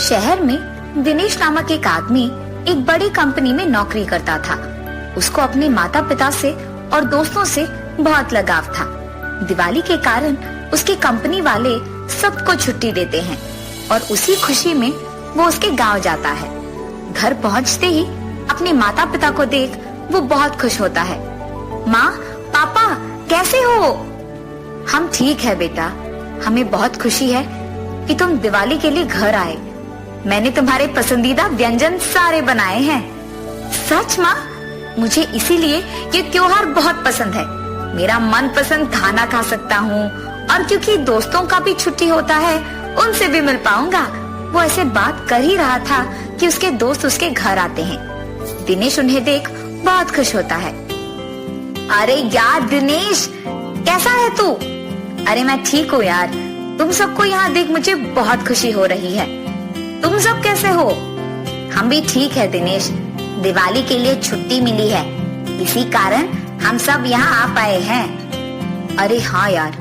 शहर में दिनेश नामक एक आदमी एक बड़ी कंपनी में नौकरी करता था। उसको अपने माता पिता से और दोस्तों से बहुत लगाव था। दिवाली के कारण उसकी कंपनी वाले सबको छुट्टी देते हैं और उसी खुशी में वो उसके गांव जाता है। घर पहुंचते ही अपने माता पिता को देख वो बहुत खुश होता है। माँ, पापा कैसे हो? हम ठीक है बेटा, हमें बहुत खुशी है कि तुम दिवाली के लिए घर आए। मैंने तुम्हारे पसंदीदा व्यंजन सारे बनाए हैं। सच माँ? मुझे इसीलिए ये त्योहार बहुत पसंद है। मेरा मनपसंद खाना खा सकता हूँ और क्योंकि दोस्तों का भी छुट्टी होता है उनसे भी मिल पाऊंगा। वो ऐसे बात कर ही रहा था कि उसके दोस्त उसके घर आते हैं। दिनेश उन्हें देख बहुत खुश होता है। अरे यार दिनेश, कैसा है तू? अरे मैं ठीक हूँ यार, तुम सबको यहाँ देख मुझे बहुत खुशी हो रही है। तुम सब कैसे हो? हम भी ठीक है दिनेश, दिवाली के लिए छुट्टी मिली है, इसी कारण हम सब यहाँ आ पाए हैं। अरे हाँ यार,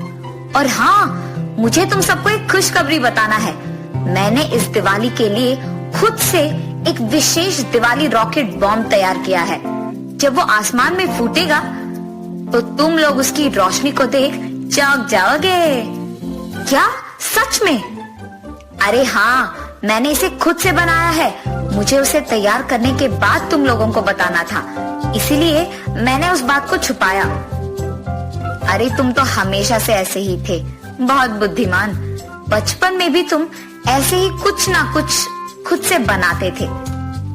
और हाँ, मुझे तुम सबको एक खुशखबरी बताना है। मैंने इस दिवाली के लिए खुद से एक विशेष दिवाली रॉकेट बॉम्ब तैयार किया है। जब वो आसमान में फूटेगा तो तुम लोग उसकी रोशनी को देख चौंक जाओगे। क्या सच में? अरे हाँ, मैंने इसे खुद से बनाया है। मुझे उसे तैयार करने के बाद तुम लोगों को बताना था, इसीलिए मैंने उस बात को छुपाया। अरे तुम तो हमेशा से ऐसे ही थे, बहुत बुद्धिमान। बचपन में भी तुम ऐसे ही कुछ ना कुछ खुद से बनाते थे।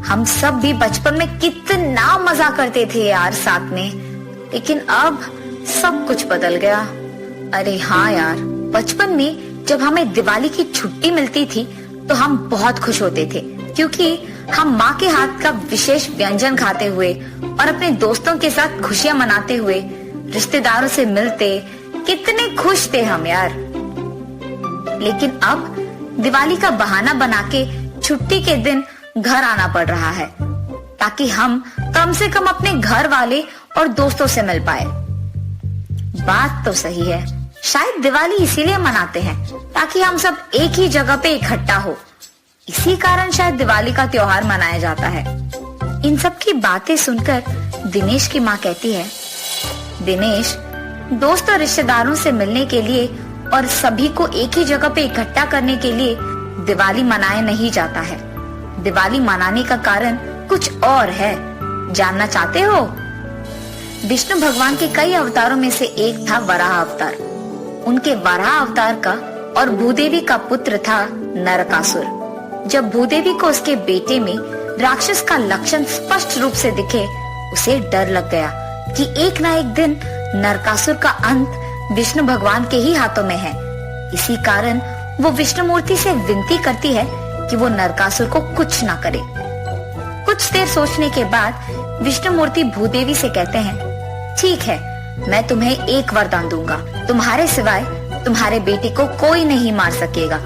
हम सब भी बचपन में कितना मजा करते थे यार साथ में, लेकिन अब सब कुछ बदल गया। अरे हाँ यार, बचपन में जब हमें दिवाली की छुट्टी मिलती थी तो हम बहुत खुश होते थे, क्योंकि हम माँ के हाथ का विशेष व्यंजन खाते हुए और अपने दोस्तों के साथ खुशियाँ मनाते हुए रिश्तेदारों से मिलते कितने खुश थे हम यार। लेकिन अब दिवाली का बहाना बना के छुट्टी के दिन घर आना पड़ रहा है, ताकि हम कम से कम अपने घर वाले और दोस्तों से मिल पाए। बात तो सही है, शायद दिवाली इसीलिए मनाते हैं ताकि हम सब एक ही जगह पे इकट्ठा हो। इसी कारण शायद दिवाली का त्योहार मनाया जाता है। इन सब की बातें सुनकर दिनेश की माँ कहती है, दिनेश, दोस्त और रिश्तेदारों से मिलने के लिए और सभी को एक ही जगह पे इकट्ठा करने के लिए दिवाली मनाया नहीं जाता है। दिवाली मनाने का कारण कुछ और है, जानना चाहते हो? विष्णु भगवान के कई अवतारों में से एक था वराह अवतार। उनके वराह अवतार का और भूदेवी का पुत्र था नरकासुर। जब भूदेवी को उसके बेटे में राक्षस का लक्षण स्पष्ट रूप से दिखे, उसे डर लग गया कि एक ना एक दिन नरकासुर का अंत विष्णु भगवान के ही हाथों में है। इसी कारण वो विष्णु मूर्ति से विनती करती है कि वो नरकासुर को कुछ ना करे। कुछ देर सोचने के बाद विष्णु मूर्ति भूदेवी से कहते हैं, ठीक है, मैं तुम्हें एक वरदान दूंगा, तुम्हारे सिवाय तुम्हारे बेटे को कोई नहीं मार सकेगा।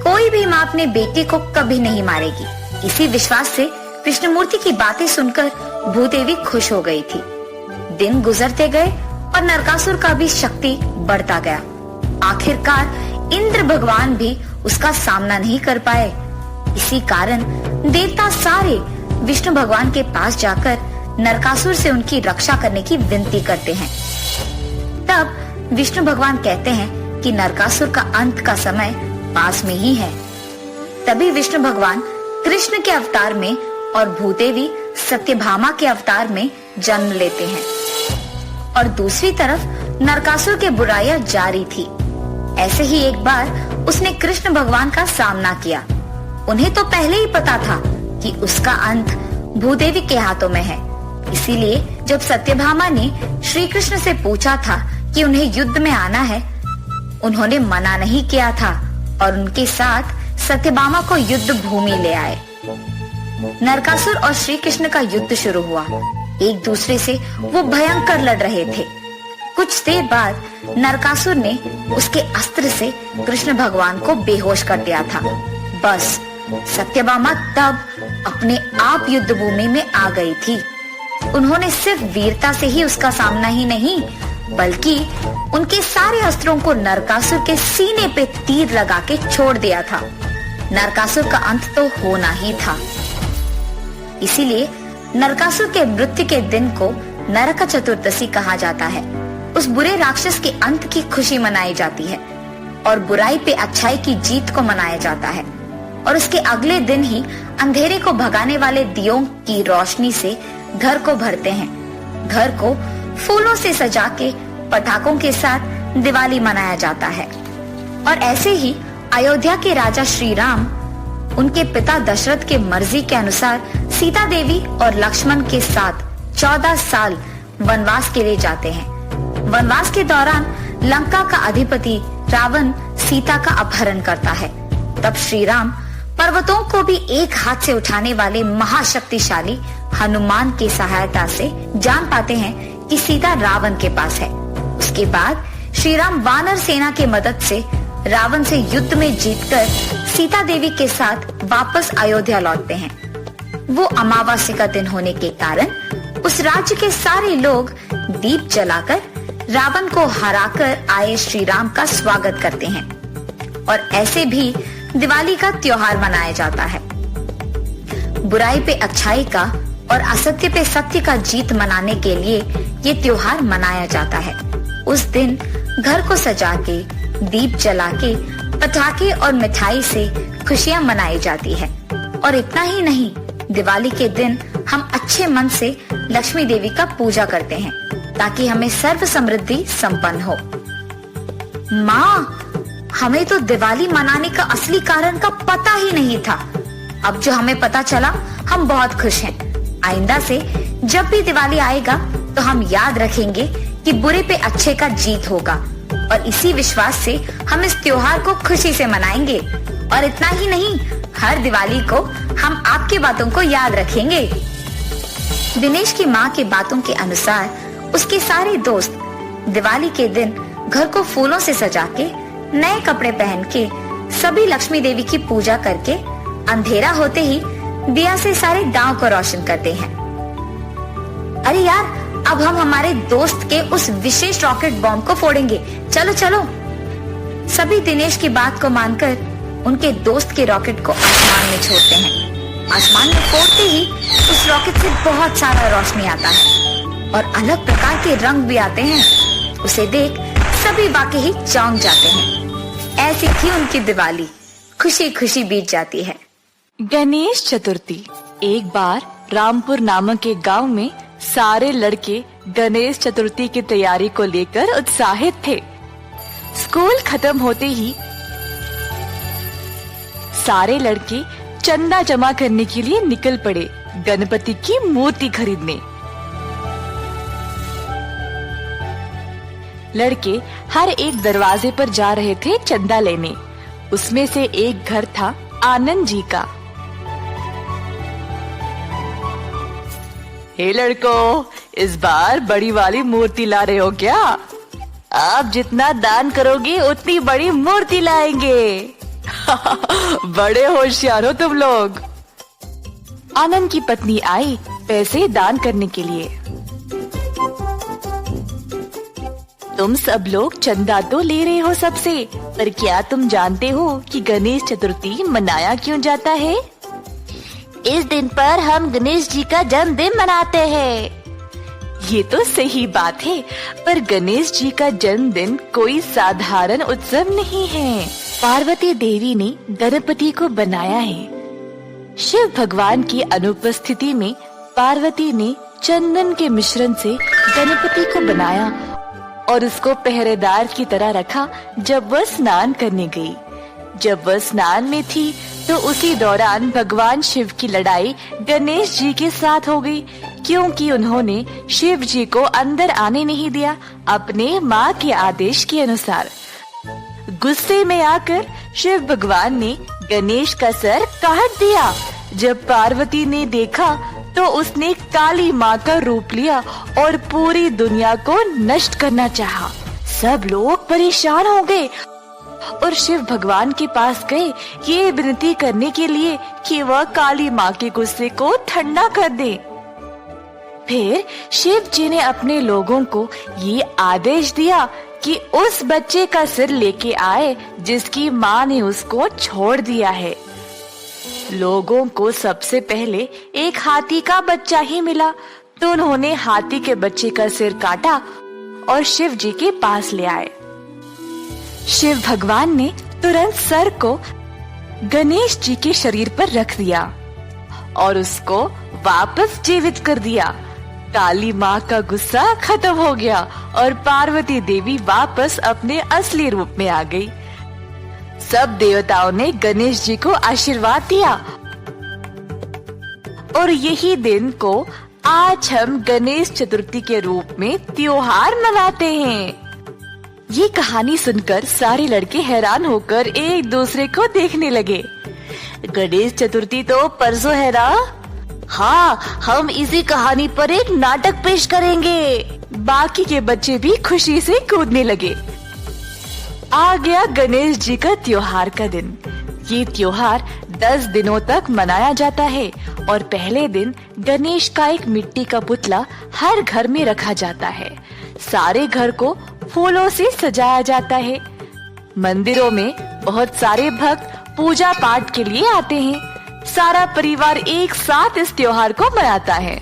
कोई भी माँ अपने बेटे को कभी नहीं मारेगी। इसी विश्वास से विष्णु मूर्ति की बातें सुनकर भूदेवी खुश हो गई थी। दिन गुजरते गए और नरकासुर का भी शक्ति बढ़ता गया। आखिरकार इंद्र भगवान भी उसका सामना नहीं कर पाए। इसी कारण देवता सारे विष्णु भगवान के पास जाकर नरकासुर से उनकी रक्षा करने की विनती करते हैं। तब विष्णु भगवान कहते हैं कि नरकासुर का अंत का समय पास में ही है। तभी विष्णु भगवान कृष्ण के अवतार में और भूदेवी सत्यभामा के अवतार में जन्म लेते हैं। और दूसरी तरफ नरकासुर की बुराइयां जारी थी। ऐसे ही एक बार उसने कृष्ण भगवान का सामना किया। उन्हें तो पहले ही पता था कि उसका अंत भूदेवी के हाथों में है। इसीलिए जब सत्यभामा ने श्री कृष्ण से पूछा था कि उन्हें युद्ध में आना है, उन्होंने मना नहीं किया था और उनके साथ सत्यभामा को युद्ध भूमि ले आए। नरकासुर और श्री कृष्ण का युद्ध शुरू हुआ। एक दूसरे से वो भयंकर लड़ रहे थे। कुछ देर बाद नरकासुर ने उसके अस्त्र से कृष्ण भगवान को बेहोश कर दिया था। बस सत्यभामा तब अपने आप युद्ध भूमि में आ गई थी। उन्होंने सिर्फ वीरता से ही उसका सामना ही नहीं, बल्कि उनके सारे अस्त्रों को नरकासुर के सीने पे तीर लगा के छोड़ दिया था। नरकासुर का अंत तो होना ही था। इसीलिए नरकासुर के मृत्यु के दिन को नरक चतुर्दशी कहा जाता है। उस बुरे राक्षस के अंत की खुशी मनाई जाती है और बुराई पे अच्छाई की जीत को मनाया जाता है। और उसके अगले दिन ही अंधेरे को भगाने वाले दियों की रोशनी से घर को भरते हैं। घर को फूलों से सजा के पटाखों के साथ दिवाली मनाया जाता है। और ऐसे ही अयोध्या के राजा श्री राम उनके पिता दशरथ के मर्जी के अनुसार सीता देवी और लक्ष्मण के साथ 14 साल वनवास के लिए जाते हैं। वनवास के दौरान लंका का अधिपति रावण सीता का अपहरण करता है। तब श्री राम पर्वतों को भी एक हाथ से उठाने वाले महाशक्तिशाली हनुमान की सहायता से जान पाते हैं कि सीता रावण के पास है। उसके बाद श्री राम वानर सेना की मदद से रावण से युद्ध में जीतकर सीता देवी के साथ वापस अयोध्या लौटते हैं। वो अमावस्या का दिन होने के कारण उस राज्य के सारे लोग दीप जलाकर रावण को हराकर आए श्री राम का स्वागत करते हैं। और ऐसे भी दिवाली का त्योहार मनाया जाता है। बुराई पे अच्छाई का और असत्य पे सत्य का जीत मनाने के लिए ये त्योहार मनाया जाता है। उस दिन घर को सजा के, दीप जला के, पटाखे और मिठाई से खुशियां मनाई जाती है। और इतना ही नहीं, दिवाली के दिन हम अच्छे मन से लक्ष्मी देवी का पूजा करते हैं ताकि हमें सर्व समृद्धि संपन्न हो। माँ, हमें तो दिवाली मनाने का असली कारण का पता ही नहीं था। अब जो हमें पता चला, हम बहुत खुश हैं। आइंदा से जब भी दिवाली आएगा तो हम याद रखेंगे कि बुरे पे अच्छे का जीत होगा। और इसी विश्वास से हम इस त्योहार को खुशी से मनाएंगे। और इतना ही नहीं, हर दिवाली को हम आपकी बातों को याद रखेंगे। दिनेश की माँ की बातों के अनुसार उसके सारे दोस्त दिवाली के दिन घर को फूलों से सजा के, नए कपड़े पहन के, सभी लक्ष्मी देवी की पूजा करके अंधेरा होते ही दिया से सारे गांव को रोशन करते हैं। अरे यार, अब हम हमारे दोस्त के उस विशेष रॉकेट बॉम्ब को फोड़ेंगे। चलो चलो। सभी दिनेश की बात को मानकर उनके दोस्त के रॉकेट को आसमान में छोड़ते हैं। आसमान में फोड़ते ही उस रॉकेट से बहुत सारा रोशनी आता है और अलग प्रकार के रंग भी आते हैं। उसे देख सभी वाकई ही चौंक जाते हैं। ऐसी थी उनकी दिवाली, खुशी खुशी बीत जाती है। गणेश चतुर्थी। एक बार रामपुर नामक एक गांव में सारे लड़के गणेश चतुर्थी की तैयारी को लेकर उत्साहित थे। स्कूल खत्म होते ही सारे लड़के चंदा जमा करने के लिए निकल पड़े गणपति की मूर्ति खरीदने। लड़के हर एक दरवाजे पर जा रहे थे चंदा लेने। उसमें से एक घर था आनंद जी का। हे लड़कों, इस बार बड़ी वाली मूर्ति ला रहे हो क्या? आप जितना दान करोगे उतनी बड़ी मूर्ति लाएंगे। बड़े होशियार हो तुम लोग। आनंद की पत्नी आई पैसे दान करने के लिए। तुम सब लोग चंदा तो ले रहे हो सबसे, पर क्या तुम जानते हो कि गणेश चतुर्थी मनाया क्यों जाता है? इस दिन पर हम गणेश जी का जन्मदिन मनाते हैं। ये तो सही बात है, पर गणेश जी का जन्मदिन कोई साधारण उत्सव नहीं है। पार्वती देवी ने गणपति को बनाया है। शिव भगवान की अनुपस्थिति में पार्वती ने चंदन के मिश्रण से गणपति को बनाया और उसको पहरेदार की तरह रखा जब वह स्नान करने गई। जब वह स्नान में थी तो उसी दौरान भगवान शिव की लड़ाई गणेश जी के साथ हो गई, क्योंकि उन्होंने शिव जी को अंदर आने नहीं दिया अपने माँ के आदेश के अनुसार। गुस्से में आकर शिव भगवान ने गणेश का सर काट दिया। जब पार्वती ने देखा तो उसने काली माँ का रूप लिया और पूरी दुनिया को नष्ट करना चाहा। सब लोग परेशान हो गए और शिव भगवान के पास गए ये विनती करने के लिए कि वह काली माँ के गुस्से को ठंडा कर दे। फिर शिव जी ने अपने लोगों को ये आदेश दिया कि उस बच्चे का सिर लेके आए जिसकी माँ ने उसको छोड़ दिया है। लोगों को सबसे पहले एक हाथी का बच्चा ही मिला, तो उन्होंने हाथी के बच्चे का सिर काटा और शिव जी के पास ले आए। शिव भगवान ने तुरंत सर को गणेश जी के शरीर पर रख दिया और उसको वापस जीवित कर दिया। काली माँ का गुस्सा खत्म हो गया और पार्वती देवी वापस अपने असली रूप में आ गई। सब देवताओं ने गणेश जी को आशीर्वाद दिया और यही दिन को आज हम गणेश चतुर्थी के रूप में त्योहार मनाते हैं। ये कहानी सुनकर सारे लड़के हैरान होकर एक दूसरे को देखने लगे। गणेश चतुर्थी तो परसों है ना? हाँ, हम इसी कहानी पर एक नाटक पेश करेंगे। बाकी के बच्चे भी खुशी से कूदने लगे। आ गया गणेश जी का त्योहार का दिन। ये त्योहार 10 दिनों तक मनाया जाता है और पहले दिन गणेश का एक मिट्टी का पुतला हर घर में रखा जाता है। सारे घर को फूलों से सजाया जाता है। मंदिरों में बहुत सारे भक्त पूजा पाठ के लिए आते हैं। सारा परिवार एक साथ इस त्योहार को मनाता है।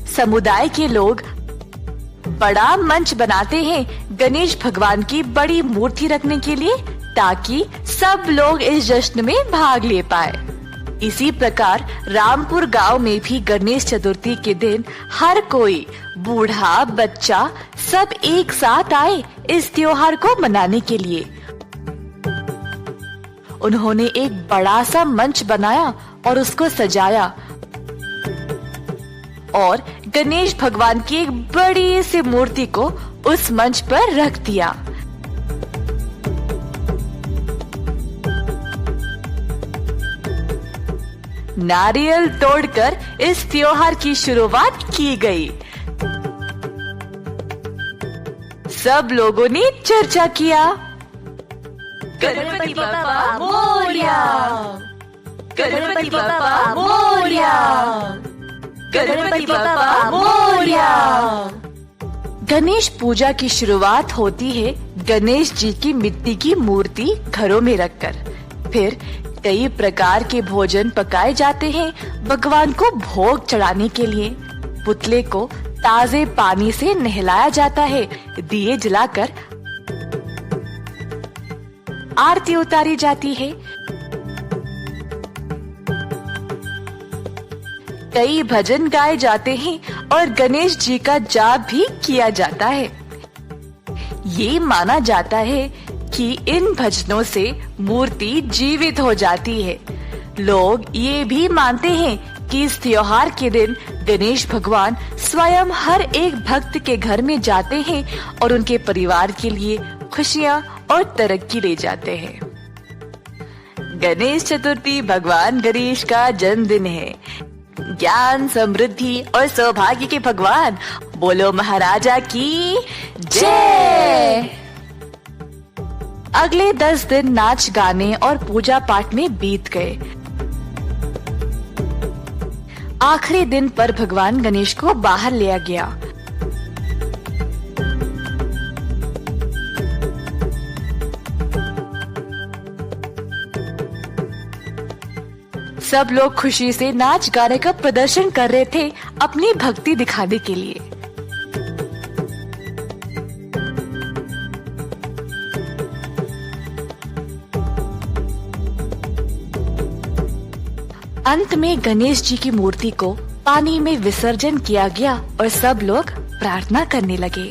समुदाय के लोग बड़ा मंच बनाते हैं गणेश भगवान की बड़ी मूर्ति रखने के लिए, ताकि सब लोग इस जश्न में भाग ले पाए। इसी प्रकार रामपुर गांव में भी गणेश चतुर्थी के दिन हर कोई, बूढ़ा बच्चा, सब एक साथ आए इस त्योहार को मनाने के लिए। उन्होंने एक बड़ा सा मंच बनाया और उसको सजाया और गणेश भगवान की एक बड़ी सी मूर्ति को उस मंच पर रख दिया। नारियल तोड़कर इस त्योहार की शुरुआत की गई। सब लोगों ने चर्चा किया। गणपति बप्पा मोरया, गणपति बप्पा मोरया, गणपति बप्पा मोरया। गणेश पूजा की शुरुआत होती है गणेश जी की मिट्टी की मूर्ति घरों में रखकर। फिर कई प्रकार के भोजन पकाए जाते हैं भगवान को भोग चढ़ाने के लिए। पुतले को ताजे पानी से नहलाया जाता है। दिए जलाकर आरती उतारी जाती है। कई भजन गाए जाते हैं और गणेश जी का जाप भी किया जाता है। ये माना जाता है कि इन भजनों से मूर्ति जीवित हो जाती है। लोग ये भी मानते हैं कि इस त्योहार के दिन गणेश भगवान स्वयं हर एक भक्त के घर में जाते हैं और उनके परिवार के लिए खुशियां और तरक्की ले जाते हैं। गणेश चतुर्थी भगवान गणेश का जन्मदिन है। ज्ञान, समृद्धि और सौभाग्य के भगवान, बोलो महाराजा की जय। अगले 10 दिन नाच गाने और पूजा पाठ में बीत गए। आखिरी दिन पर भगवान गणेश को बाहर लिया गया। सब लोग खुशी से नाच गाने का प्रदर्शन कर रहे थे अपनी भक्ति दिखाने के लिए। अंत में गणेश जी की मूर्ति को पानी में विसर्जन किया गया और सब लोग प्रार्थना करने लगे।